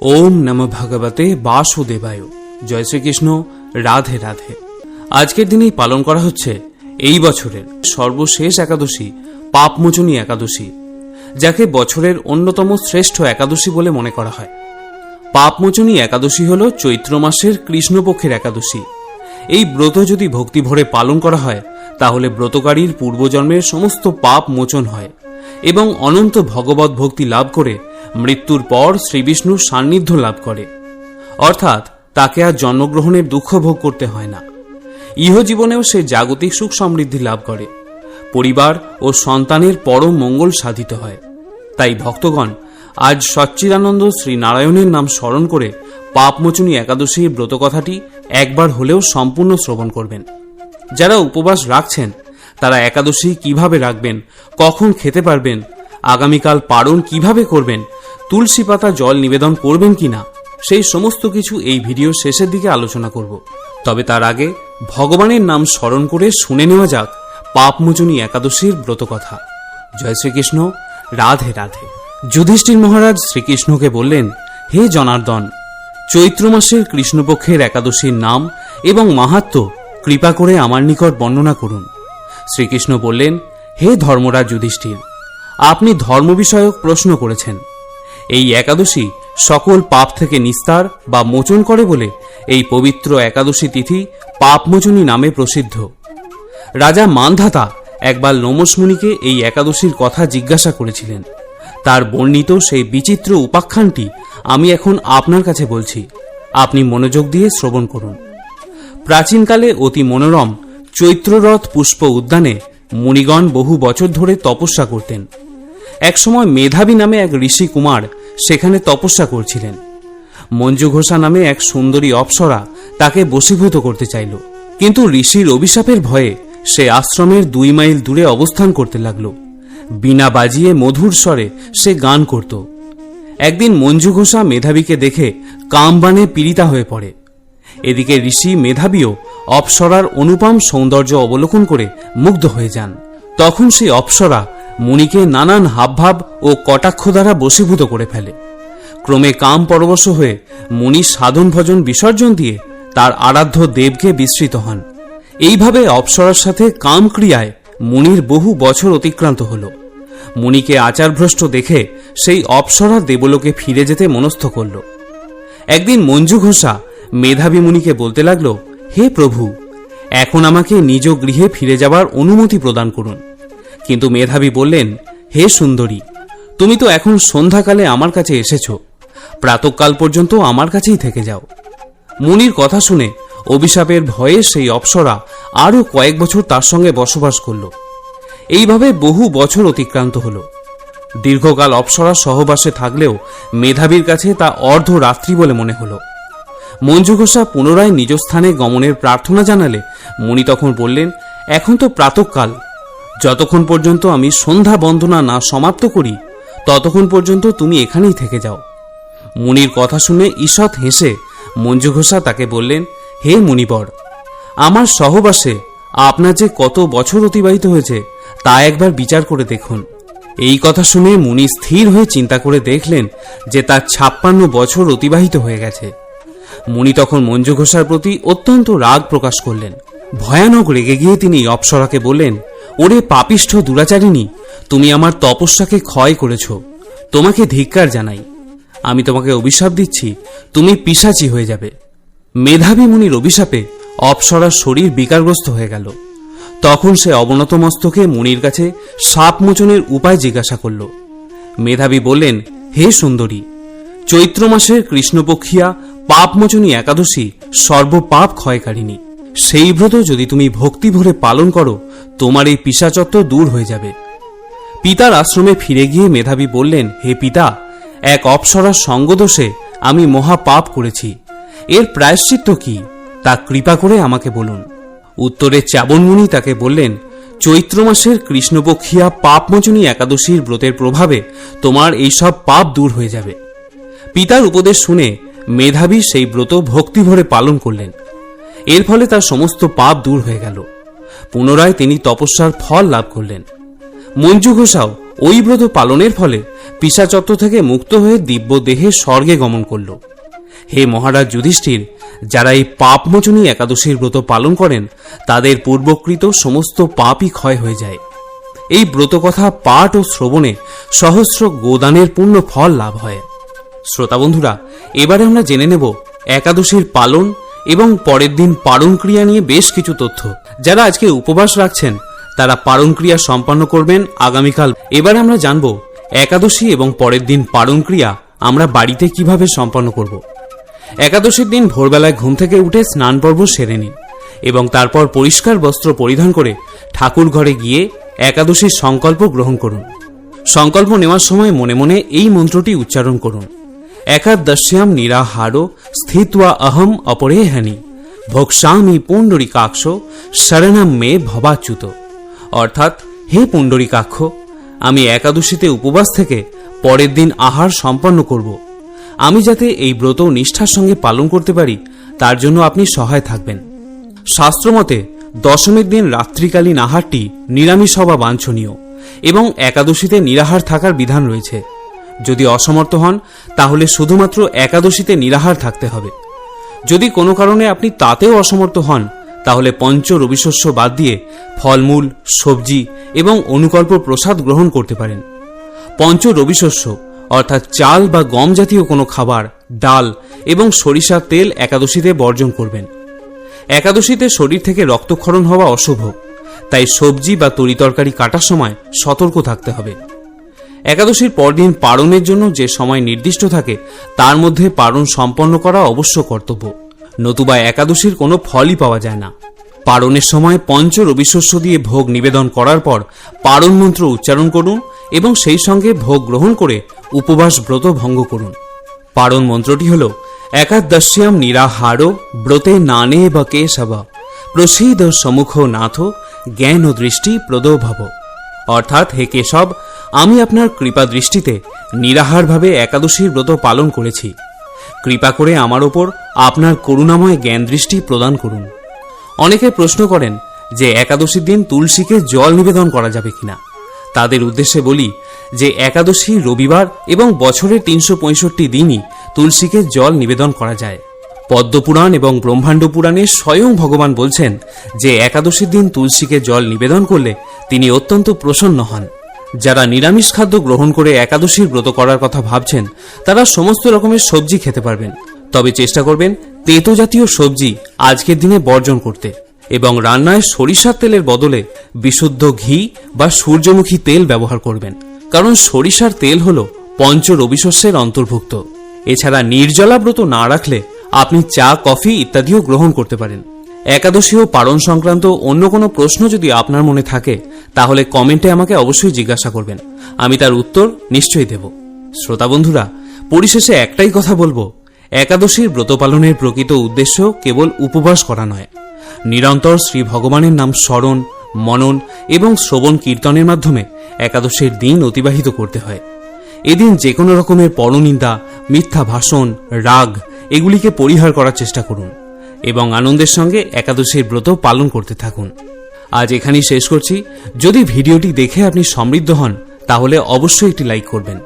ओम नमः भगवते वासुदेवाय। जय श्रीकृष्ण। राधे राधे। আজকের দিনেই পালন করা হচ্ছে এই বছরের সর্বশেষ একাদশী পাপমোচনী একাদশী, যাকে বছরের অন্যতম শ্রেষ্ঠ একাদশী বলে মনে করা হয়। পাপমোচনী একাদশী হল চৈত্র মাসের কৃষ্ণপক্ষের একাদশী। এই ব্রত যদি ভক্তি ভরে পালন করা হয় তাহলে ব্রতকারীর পূর্বজন্মের সমস্ত পাপ মোচন হয় এবং অনন্ত ভগবত ভক্তি লাভ করে মৃত্যুর পর শ্রীবিষ্ণুর সান্নিধ্য লাভ করে, অর্থাৎ তাকে আর জন্মগ্রহণের দুঃখ ভোগ করতে হয় না। ইহজীবনেও সে জাগতিক সুখ সমৃদ্ধি লাভ করে, পরিবার ও সন্তানের পরম মঙ্গল সাধিত হয়। তাই ভক্তগণ আজ সচ্চিদানন্দ শ্রী নারায়ণের নাম স্মরণ করে পাপমোচনী একাদশীর ব্রতকথাটি একবার হলেও সম্পূর্ণ শ্রবণ করবেন। যারা উপবাস রাখছেন তারা একাদশী কিভাবে রাখবেন, কখন খেতে পারবেন, আগামীকাল পারণ কিভাবে করবেন, তুলসী পাতা জল নিবেদন করবেন কিনা, সেই সমস্ত কিছু এই ভিডিও শেষের দিকে আলোচনা করব। তবে তার আগে ভগবানের নাম স্মরণ করে শুনে নেওয়া যাক পাপমোচনী একাদশীর ব্রতকথা। জয় শ্রীকৃষ্ণ। রাধে রাধে। যুধিষ্ঠির মহারাজ শ্রীকৃষ্ণকে বললেন, হে জনার্দন, চৈত্র মাসের কৃষ্ণপক্ষের একাদশীর নাম এবং মাহাত্ম্য কৃপা করে আমার নিকট বর্ণনা করুন। শ্রীকৃষ্ণ বললেন, হে ধর্মরাজ যুধিষ্ঠির, আপনি ধর্ম বিষয়ক প্রশ্ন করেছেন। এই একাদশী সকল পাপ থেকে নিস্তার বা মোচন করে বলে এই পবিত্র একাদশী তিথি পাপমোচনী নামে প্রসিদ্ধ। রাজা মানধাতা একবার লোমশ মুনিকে এই একাদশীর কথা জিজ্ঞাসা করেছিলেন। তার বর্ণিত সেই বিচিত্র উপাখ্যানটি আমি এখন আপনার কাছে বলছি, আপনি মনোযোগ দিয়ে শ্রবণ করুন। প্রাচীনকালে অতি মনোরম চৈত্ররথ পুষ্প উদ্যানে মুনিগণ বহু বছর ধরে তপস্যা করতেন। একসময় মেধাবী নামে এক ঋষি কুমার সেখানে তপস্যা করছিলেন। মঞ্জু ঘোষা নামে এক সুন্দরী অপ্সরা তাকে বশীভূত করতে চাইল, কিন্তু ঋষির অভিশাপের ভয়ে সে আশ্রমের 2 মাইল দূরে অবস্থান করতে লাগল। বীণা বাজিয়ে মধুর স্বরে সে গান করত। একদিন মঞ্জু ঘোষা মেধাবীকে দেখে কামবাণে পীড়িতা হয়ে পড়ে। এদিকে ঋষি মেধাবীও অপ্সরার অনুপম সৌন্দর্য অবলোকন করে মুগ্ধ হয়ে যান। তখন সেই অপ্সরা মুনিকে নানান হাবভাব ও কটাক্ষ দ্বারা বশীভূত করে ফেলে। ক্রমে কাম পরবশ হয়ে মুনি সাধন ভজন বিসর্জন দিয়ে তার আরাধ্য দেবকে বিস্মৃত হন। এইভাবে অপ্সরার সাথে কাম ক্রিয়ায় মুনির বহু বছর অতিক্রান্ত হল। মুনিকে আচারভ্রষ্ট দেখে সেই অপ্সরা দেবলোকে ফিরে যেতে মনস্থ করল। একদিন মঞ্জু ঘোষা মেধাবী মুনিকে বলতে লাগল, হে প্রভু, এখন আমাকে নিজ গৃহে ফিরে যাবার অনুমতি প্রদান করুন। কিন্তু মেধাবী বললেন, হে সুন্দরী, তুমি তো এখন সন্ধ্যাকালে আমার কাছে এসেছ, প্রাতঃকাল পর্যন্ত আমার কাছেই থেকে যাও। মুনির কথা শুনে অভিশাপের ভয়ে সেই অপ্সরা আরও কয়েক বছর তার সঙ্গে বসবাস করল। এইভাবে বহু বছর অতিক্রান্ত হল। দীর্ঘকাল অপ্সরা সহবাসে থাকলেও মেধাবীর কাছে তা অর্ধরাত্রি বলে মনে হল। মঞ্জু ঘোষা পুনরায় নিজ স্থানে গমনের প্রার্থনা জানালে মুনি তখন বললেন, এখন তো প্রাতঃকাল, যতক্ষণ পর্যন্ত আমি সন্ধ্যা বন্দনা না সমাপ্ত করি ততক্ষণ পর্যন্ত তুমি এখানেই থেকে যাও। মুনির কথা শুনে ঈষৎ হেসে মঞ্জু ঘোষা তাকে বললেন, হে মুনিবর, আমার সহবাসে আপনার যে কত বছর অতিবাহিত হয়েছে তা একবার বিচার করে দেখুন। এই কথা শুনে মুনি স্থির হয়ে চিন্তা করে দেখলেন যে তার 56 বছর অতিবাহিত হয়ে গেছে। মুনি তখন মঞ্জু ঘোষার প্রতি অত্যন্ত রাগ প্রকাশ করলেন। ভয়ানক রেগে গিয়ে তিনি অপ্সরাকে বললেন, ওরে পাপিষ্ঠ দুরাচারিণী, তুমি আমার তপস্যাকে ক্ষয় করেছ, তোমাকে ধিক্কার জানাই। আমি তোমাকে অভিশাপ দিচ্ছি, তুমি পিশাচী হয়ে যাবে। মেধাবী মুনির অভিশাপে অপ্সরার শরীর বিকারগ্রস্ত হয়ে গেল। তখন সে অবনত মস্তকে মুনির কাছে সাপ মোচনের উপায় জিজ্ঞাসা করল। মেধাবী বললেন, হে সুন্দরী, চৈত্র মাসের কৃষ্ণপক্ষিয়া পাপমোচনী একাদশী সর্বপাপ ক্ষয়কারিণী। সেই ব্রত যদি তুমি ভক্তি ভরে পালন করো তোমার এই পিশাচত্ব দূর হয়ে যাবে। পিতার আশ্রমে ফিরে গিয়ে মেধাবী বললেন, হে পিতা, এক অপ্সরার সঙ্গদোষে আমি মহাপাপ করেছি, এর প্রায়শ্চিত্ত কি তা কৃপা করে আমাকে বলুন। উত্তরে চ্যাবনমুনি তাকে বললেন, চৈত্র মাসের কৃষ্ণপক্ষিয়া পাপমোচনী একাদশীর ব্রতের প্রভাবে তোমার এই সব পাপ দূর হয়ে যাবে। পিতার উপদেশ শুনে মেধাবী সেই ব্রত ভক্তি ভরে পালন করলেন। এর ফলে তার সমস্ত পাপ দূর হয়ে গেল। পুনরায় তিনি তপস্যার ফল লাভ করলেন। মঞ্জু ঘোষাও ওই ব্রত পালনের ফলে পিশাচত্ব থেকে মুক্ত হয়ে দিব্য দেহে স্বর্গে গমন করল। হে মহারাজ যুধিষ্ঠির, যারা এই পাপমোচনী একাদশীর ব্রত পালন করেন তাদের পূর্বকৃত সমস্ত পাপই ক্ষয় হয়ে যায়। এই ব্রতকথা পাঠ ও শ্রবণে সহস্র গোদানের পূর্ণ ফল লাভ হয়। শ্রোতা বন্ধুরা, এবারে আমরা জেনে নেব একাদশীর পালন এবং পরের দিন পারণ ক্রিয়া নিয়ে বেশ কিছু তথ্য। যারা আজকে উপবাস রাখছেন তারা পারণ ক্রিয়া সম্পন্ন করবেন আগামীকাল। এবার আমরা জানব একাদশী এবং পরের দিন পারণ ক্রিয়া আমরা বাড়িতে কিভাবে সম্পন্ন করব। একাদশীর দিন ভোরবেলায় ঘুম থেকে উঠে স্নান পর্ব সেরে নিন এবং তারপর পরিষ্কার বস্ত্র পরিধান করে ঠাকুর ঘরে গিয়ে একাদশীর সংকল্প গ্রহণ করুন। সংকল্প নেওয়ার সময় মনে মনে এই মন্ত্রটি উচ্চারণ করুন। একাদশ্যাম নিরাহারো স্থিত্বা অহম অপরেহানি ভোক্সামি পুণ্ডরীকাক্ষ শরণম মে ভবাচ্যুত। অর্থাৎ, হে পুণ্ডরীকাক্ষ, আমি একাদশীতে উপবাস থেকে পরের দিন আহার সম্পন্ন করব। আমি যাতে এই ব্রত নিষ্ঠার সঙ্গে পালন করতে পারি তার জন্য আপনি সহায় থাকবেন। শাস্ত্রমতে দশমীর দিন রাত্রিকালীন আহারটি নিরামিষ হওয়া বাঞ্ছনীয় এবং একাদশীতে নিরাহার থাকার বিধান রয়েছে। যদি অসমর্থ হন তাহলে শুধুমাত্র একাদশীতে নিরাহার থাকতে হবে। যদি কোনো কারণে আপনি তাতেও অসমর্থ হন তাহলে পঞ্চ রবিশস্য বাদ দিয়ে ফলমূল, সবজি এবং অনুকল্প প্রসাদ গ্রহণ করতে পারেন। পঞ্চ রবিশস্য অর্থাৎ চাল বা গম জাতীয় কোনো খাবার, ডাল এবং সরিষার তেল একাদশীতে বর্জন করবেন। একাদশীতে শরীর থেকে রক্তক্ষরণ হওয়া অশুভ, তাই সবজি বা তরিতরকারি কাটার সময় সতর্ক থাকতে হবে। একাদশীর পরদিন পারণের জন্য যে সময় নির্দিষ্ট থাকে তার মধ্যে পারণ সম্পন্ন করা অবশ্য কর্তব্য, নতুবা একাদশীর কোনো ফলই পাওয়া যায় না। পারণের সময় পঞ্চ রবিশস্য দিয়ে ভোগ নিবেদন করার পর পারণ মন্ত্র উচ্চারণ করুন এবং সেই সঙ্গে ভোগ গ্রহণ করে উপবাস ব্রত ভঙ্গ করুন। পারণ মন্ত্রটি হল একাদশ্যাম নিরাহারো ব্রতে নানে বা কেশব প্রসীদ সম্মুখ নাথ জ্ঞান ও দৃষ্টি প্রদো ভব। অর্থাৎ, হে কেশব, আমি আপনার কৃপা দৃষ্টিতে নিরাহারভাবে একাদশীর ব্রত পালন করেছি। কৃপা করে আমার ওপর আপনার করুণাময় জ্ঞান দৃষ্টি প্রদান করুন। অনেকে প্রশ্ন করেন যে একাদশীর দিন তুলসীকে জল নিবেদন করা যাবে কিনা। তাদের উদ্দেশ্যে বলি যে একাদশী, রবিবার এবং বছরের 365 দিনই তুলসীকে জল নিবেদন করা যায়। পদ্মপুরাণ এবং ব্রহ্মাণ্ড পুরাণে স্বয়ং ভগবান বলছেন যে একাদশীর দিন তুলসীকে জল নিবেদন করলে তিনি অত্যন্ত প্রসন্ন হন। যারা নিরামিষ খাদ্য গ্রহণ করে একাদশীর ব্রত করার কথা ভাবছেন তারা সমস্ত রকমের সবজি খেতে পারবেন, তবে চেষ্টা করবেন তেতো জাতীয় সবজি আজকের দিনে বর্জন করতে এবং রান্নায় সরিষার তেলের বদলে বিশুদ্ধ ঘি বা সূর্যমুখী তেল ব্যবহার করবেন, কারণ সরিষার তেল হল পঞ্চ রবিশস্যের অন্তর্ভুক্ত। এছাড়া নির্জলা ব্রত না রাখলে আপনি চা, কফি ইত্যাদিও গ্রহণ করতে পারেন। একাদশী ও পারণ সংক্রান্ত অন্য কোনো প্রশ্ন যদি আপনার মনে থাকে তাহলে কমেন্টে আমাকে অবশ্যই জিজ্ঞাসা করবেন, আমি তার উত্তর নিশ্চয়ই দেব। শ্রোতা বন্ধুরা, পরিশেষে একটাই কথা বলবো, একাদশীর ব্রত পালনের প্রকৃত উদ্দেশ্য কেবল উপবাস করা নয়, নিরন্তর শ্রী ভগবানের নাম স্মরণ, মনন এবং শ্রবণ কীর্তনের মাধ্যমে একাদশীর দিন অতিবাহিত করতে হয়। এদিন যে কোনো রকমের পরনিন্দা, মিথ্যা ভাষণ, রাগ এগুলিকে পরিহার করার চেষ্টা করুন এবং আনন্দের সঙ্গে একাদশীর ব্রত পালন করতে থাকুন। আজ এখানেই শেষ করছি। যদি ভিডিওটি দেখে আপনি সমৃদ্ধ হন তাহলে অবশ্যই একটি লাইক করবেন।